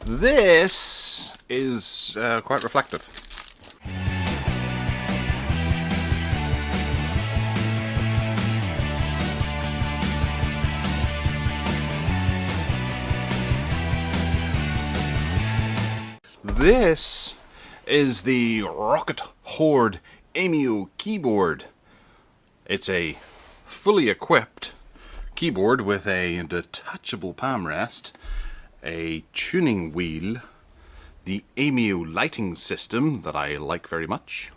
This is quite reflective. This is the Roccat Horde Aimo keyboard. It's a fully equipped keyboard with a detachable palm rest, a tuning wheel, the Aimo lighting system that I like very much,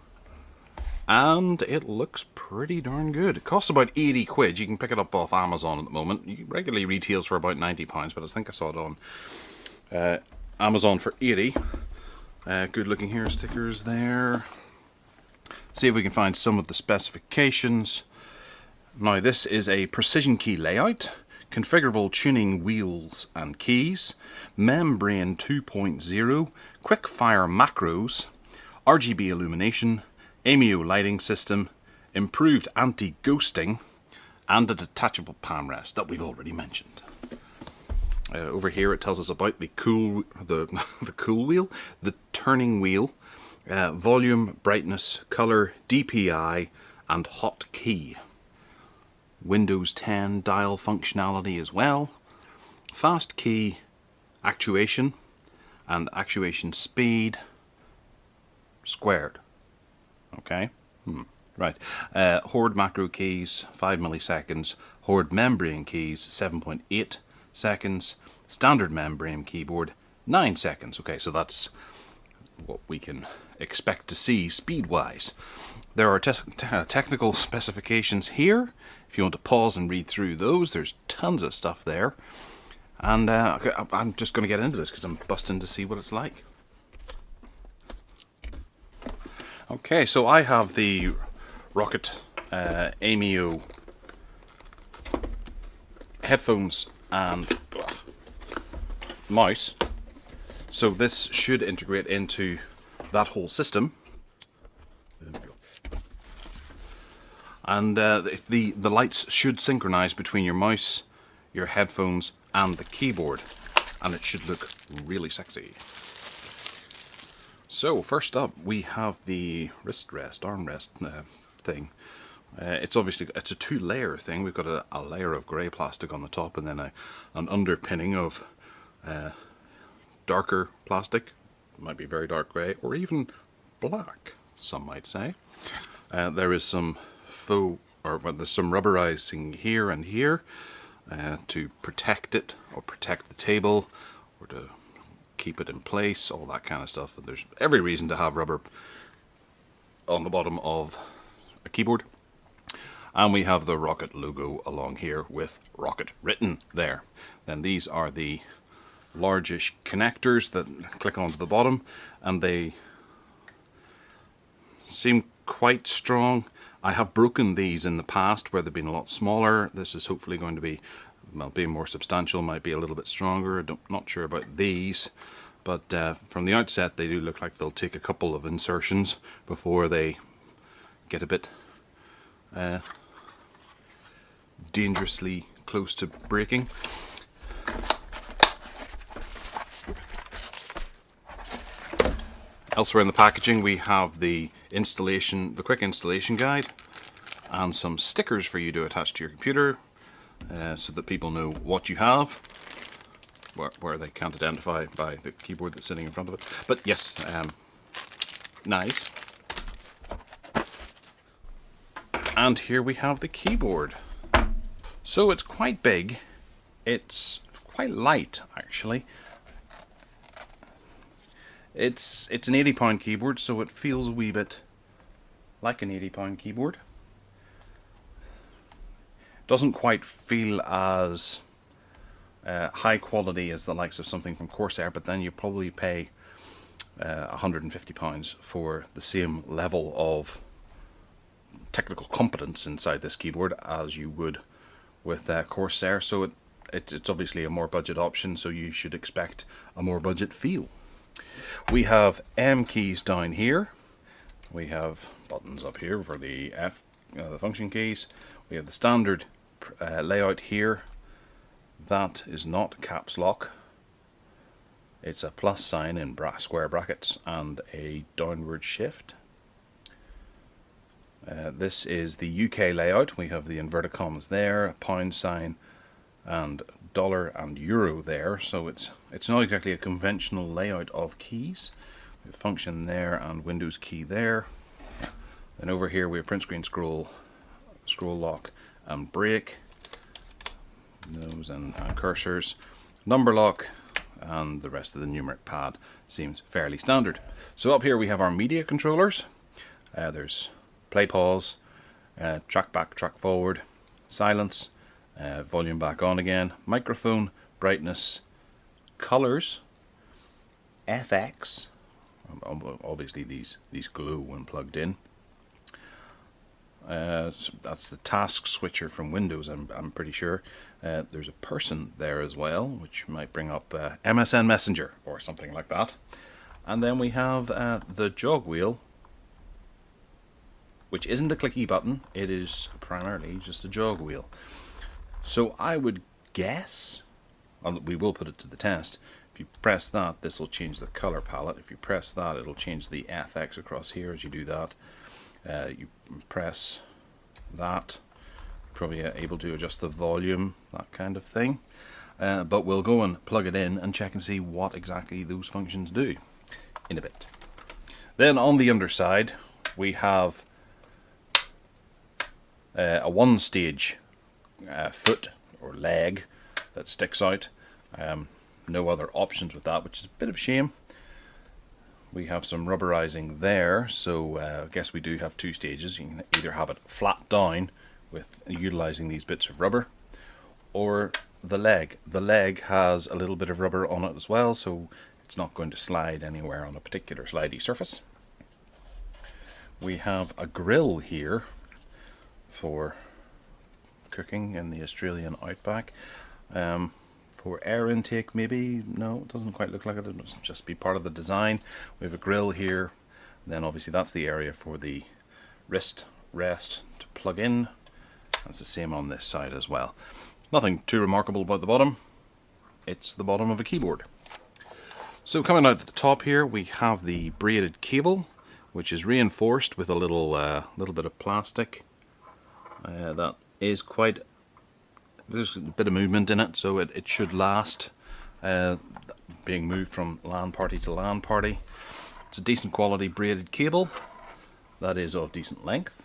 and it looks pretty darn good. It costs about 80 quid. You can pick it up off Amazon at the moment. It regularly retails for about £90, but I think I saw it on Amazon for 80. Good looking here, stickers there. See if we can find some of the specifications. Now this is a precision key layout, configurable tuning wheels and keys, membrane 2.0, quick fire macros, RGB illumination, Aimo lighting system, improved anti-ghosting, and a detachable palm rest that we've already mentioned. Over here it tells us about the cool wheel, the turning wheel, volume, brightness, color, DPI, and hotkey. Windows 10 dial functionality as well, fast key actuation and actuation speed squared. Okay, right. Horde macro keys 5 milliseconds, Horde membrane keys 7.8 seconds, standard membrane keyboard 9 seconds. Okay, so that's what we can expect to see speed wise. There are technical specifications here. If you want to pause and read through those, there's tons of stuff there. And I'm just going to get into this because I'm busting to see what it's like. Okay, so I have the Roccat Aimo headphones and mouse. So this should integrate into that whole system. And the lights should synchronize between your mouse, your headphones, and the keyboard, and it should look really sexy. So first up, we have the wrist rest, armrest thing. It's a 2-layer thing. We've got a layer of grey plastic on the top, and then an underpinning of darker plastic. It might be very dark grey, or even black, some might say. There is some there's some rubberizing here and here to protect it, or protect the table, or to keep it in place, all that kind of stuff. And there's every reason to have rubber on the bottom of a keyboard. And we have the Roccat logo along here with Roccat written there. Then these are the largish connectors that click onto the bottom, and they seem quite strong. I have broken these in the past where they've been a lot smaller. This is hopefully going to be, well, being more substantial, might be a little bit stronger. Not sure about these, but from the outset they do look like they'll take a couple of insertions before they get a bit dangerously close to breaking. Elsewhere in the packaging we have the quick installation guide, and some stickers for you to attach to your computer so that people know what you have, where they can't identify by the keyboard that's sitting in front of it. But yes, nice. And here we have the keyboard. So it's quite big. It's quite light, actually. It's an 80-pound keyboard, so it feels a wee bit like an 80-pound keyboard. Doesn't quite feel as high quality as the likes of something from Corsair, but then you probably pay £150 for the same level of technical competence inside this keyboard as you would with Corsair. So it's obviously a more budget option, so you should expect a more budget feel. We have M keys down here. We have buttons up here for the the function keys. We have the standard layout here. That is not caps lock. It's a plus sign in square brackets and a downward shift. This is the UK layout. We have the inverted commas there, a pound sign, and dollar and euro there. So it's not exactly a conventional layout of keys. We have function there and Windows key there. Then over here we have print screen, scroll, lock, and break. Those and cursors, number lock, and the rest of the numeric pad seems fairly standard. So up here we have our media controllers. There's play, pause, track back, track forward, silence, volume back on again, microphone, brightness, colors, FX. Obviously these glow when plugged in. So that's the task switcher from Windows, I'm pretty sure. There's a person there as well, which might bring up MSN Messenger or something like that. And then we have the jog wheel, which isn't a clicky button, it is primarily just a jog wheel. So I would guess, and we will put it to the test, if you press that, this will change the color palette. If you press that, it'll change the FX across here as you do that. You press that, probably able to adjust the volume, that kind of thing. But we'll go and plug it in and check and see what exactly those functions do in a bit. Then on the underside we have a one-stage foot or leg that sticks out. No other options with that, which is a bit of a shame. We have some rubberizing there, so I guess we do have two stages. You can either have it flat down with utilizing these bits of rubber, or the leg. The leg has a little bit of rubber on it as well, so it's not going to slide anywhere on a particular slidey surface. We have a grill here for cooking in the Australian outback. For air intake, maybe. No, it doesn't quite look like it. It must just be part of the design. We have a grill here. Then obviously that's the area for the wrist rest to plug in. That's the same on this side as well. Nothing too remarkable about the bottom. It's the bottom of a keyboard. So coming out at the top here, we have the braided cable, which is reinforced with a little bit of plastic. That is quite. There's a bit of movement in it, so it should last, being moved from LAN party to LAN party. It's a decent quality braided cable that is of decent length,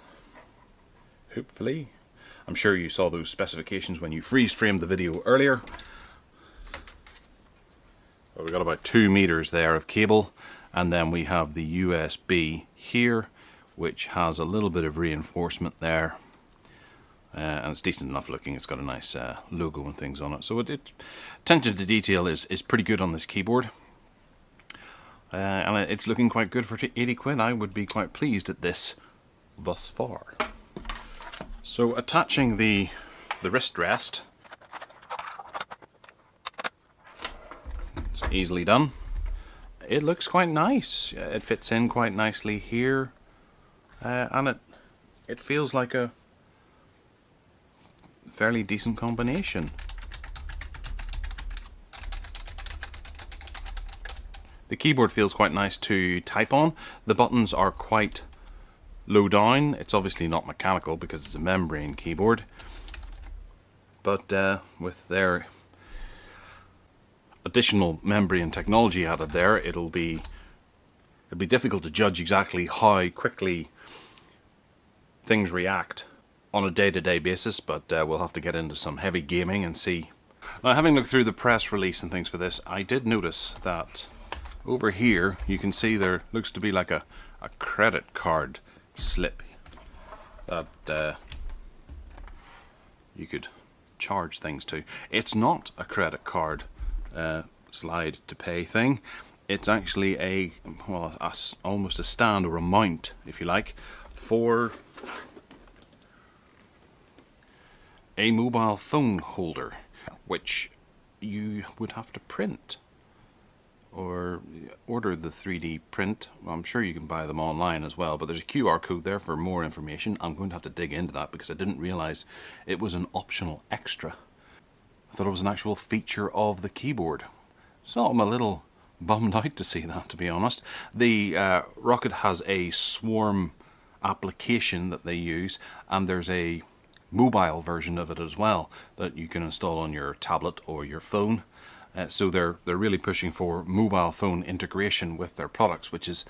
hopefully. I'm sure you saw those specifications when you freeze framed the video earlier. We've got about 2 meters there of cable, and then we have the USB here, which has a little bit of reinforcement there. And it's decent enough looking. It's got a nice logo and things on it, so attention to detail is pretty good on this keyboard, and it's looking quite good for 80 quid. I would be quite pleased at this thus far. So attaching the wrist rest, it's easily done. It looks quite nice. It fits in quite nicely here, and it feels like a fairly decent combination. The keyboard feels quite nice to type on. The buttons are quite low down. It's obviously not mechanical because it's a membrane keyboard, but with their additional membrane technology added there, it'll be difficult to judge exactly how quickly things react on a day-to-day basis, but we'll have to get into some heavy gaming and see. Now, having looked through the press release and things for this, I did notice that over here you can see there looks to be like a credit card slip that you could charge things to. It's not a credit card slide to pay thing. It's actually almost a stand or a mount, if you like, for a mobile phone holder, which you would have to print or order the 3D print. Well, I'm sure you can buy them online as well, but there's a QR code there for more information. I'm going to have to dig into that because I didn't realize it was an optional extra. I thought it was an actual feature of the keyboard. So I'm a little bummed out to see that, to be honest. The Roccat has a Swarm application that they use, and there's a mobile version of it as well that you can install on your tablet or your phone. So they're really pushing for mobile phone integration with their products, which is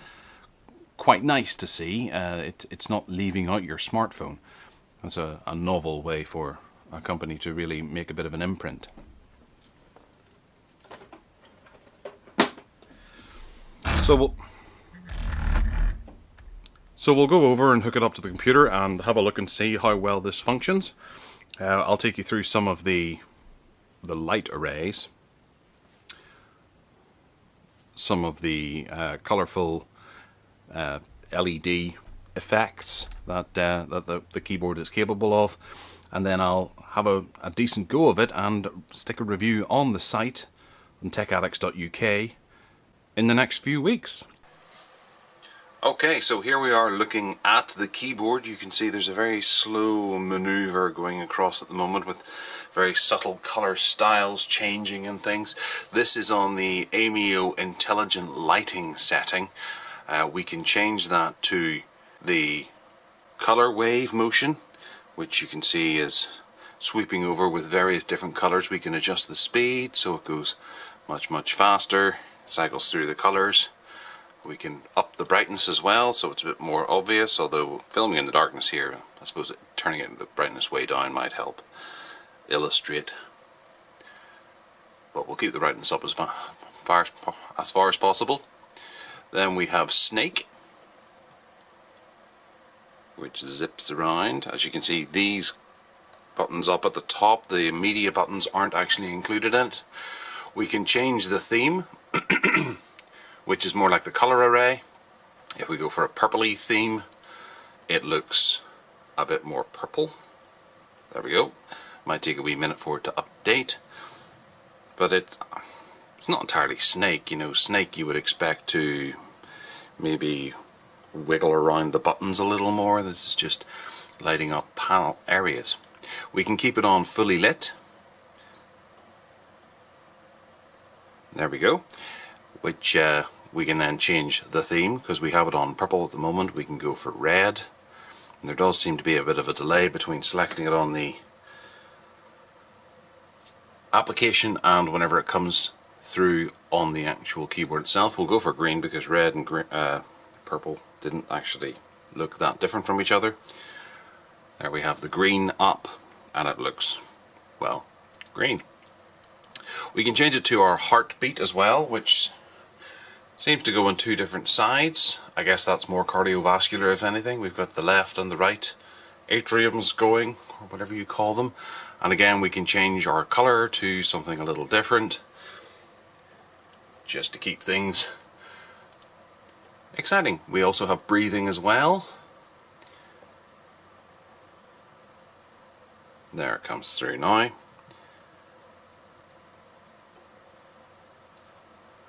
quite nice to see. It's not leaving out your smartphone. That's a novel way for a company to really make a bit of an imprint. So we'll go over and hook it up to the computer and have a look and see how well this functions. I'll take you through some of the light arrays, some of the colourful LED effects that the keyboard is capable of, and then I'll have a decent go of it and stick a review on the site on techaddicts.uk in the next few weeks. Okay, so here we are looking at the keyboard. You can see there's a very slow maneuver going across at the moment with very subtle color styles changing and things. This is on the Aimo intelligent lighting setting. We can change that to the color wave motion, which you can see is sweeping over with various different colors. We can adjust the speed so it goes much faster, cycles through the colors. We can up the brightness as well, so it's a bit more obvious, although filming in the darkness here, I suppose turning it the brightness way down might help illustrate. But we'll keep the brightness up as far as possible. Then we have Snake, which zips around. As you can see, these buttons up at the top, the media buttons, aren't actually included in it. We can change the theme, which is more like the color array. If we go for a purpley theme, it looks a bit more purple. There we go. Might take a wee minute for it to update, but it's not entirely Snake. You know, Snake you would expect to maybe wiggle around the buttons a little more. This is just lighting up panel areas. We can keep it on fully lit. There we go. Which we can then change the theme, because we have it on purple at the moment. We can go for red, and there does seem to be a bit of a delay between selecting it on the application and whenever it comes through on the actual keyboard itself. We'll go for green because red and purple didn't actually look that different from each other. There we have the green up, and it looks, well, green. We can change it to our heartbeat as well, which seems to go on two different sides. I guess that's more cardiovascular if anything. We've got the left and the right atriums going, or whatever you call them. And again, we can change our color to something a little different, just to keep things exciting. We also have breathing as well. There it comes through now.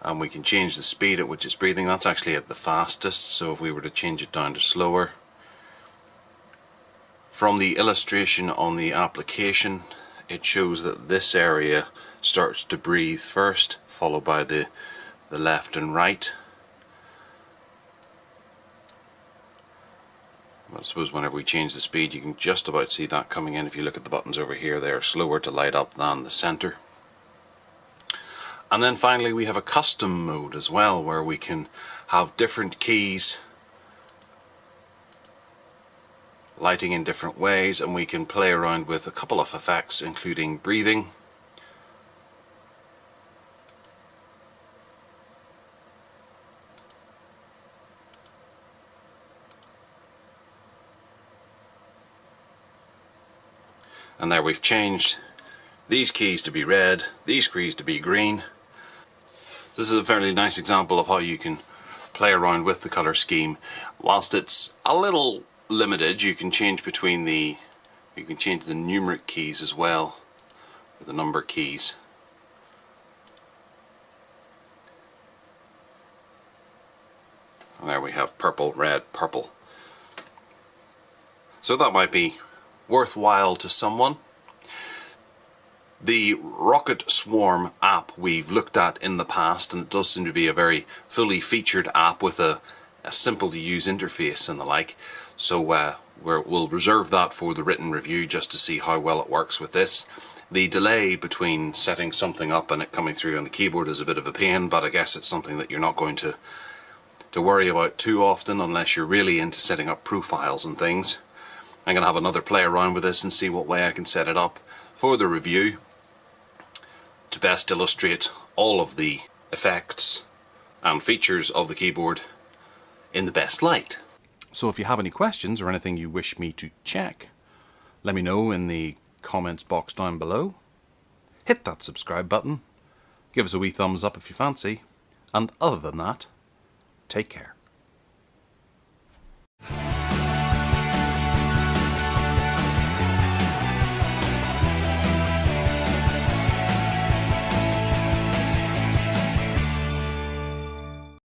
And we can change the speed at which it's breathing. That's actually at the fastest, so if we were to change it down to slower. From the illustration on the application, it shows that this area starts to breathe first, followed by the left and right. But I suppose whenever we change the speed, you can just about see that coming in. If you look at the buttons over here, they are slower to light up than the center. And then finally we have a custom mode as well, where we can have different keys lighting in different ways, and we can play around with a couple of effects, including breathing, and there we've changed these keys to be red, these keys to be green. This is a fairly nice example of how you can play around with the color scheme. Whilst it's a little limited, you can change between the numeric keys as well, or the number keys. And there we have purple, red, purple. So that might be worthwhile to someone. The Rocket Swarm app we've looked at in the past, and it does seem to be a very fully featured app with a simple to use interface and the like. So we'll reserve that for the written review just to see how well it works with this. The delay between setting something up and it coming through on the keyboard is a bit of a pain, but I guess it's something that you're not going to worry about too often unless you're really into setting up profiles and things. I'm going to have another play around with this and see what way I can set it up for the review to best illustrate all of the effects and features of the keyboard in the best light. So if you have any questions or anything you wish me to check, let me know in the comments box down below. Hit that subscribe button, give us a wee thumbs up if you fancy, and other than that, take care.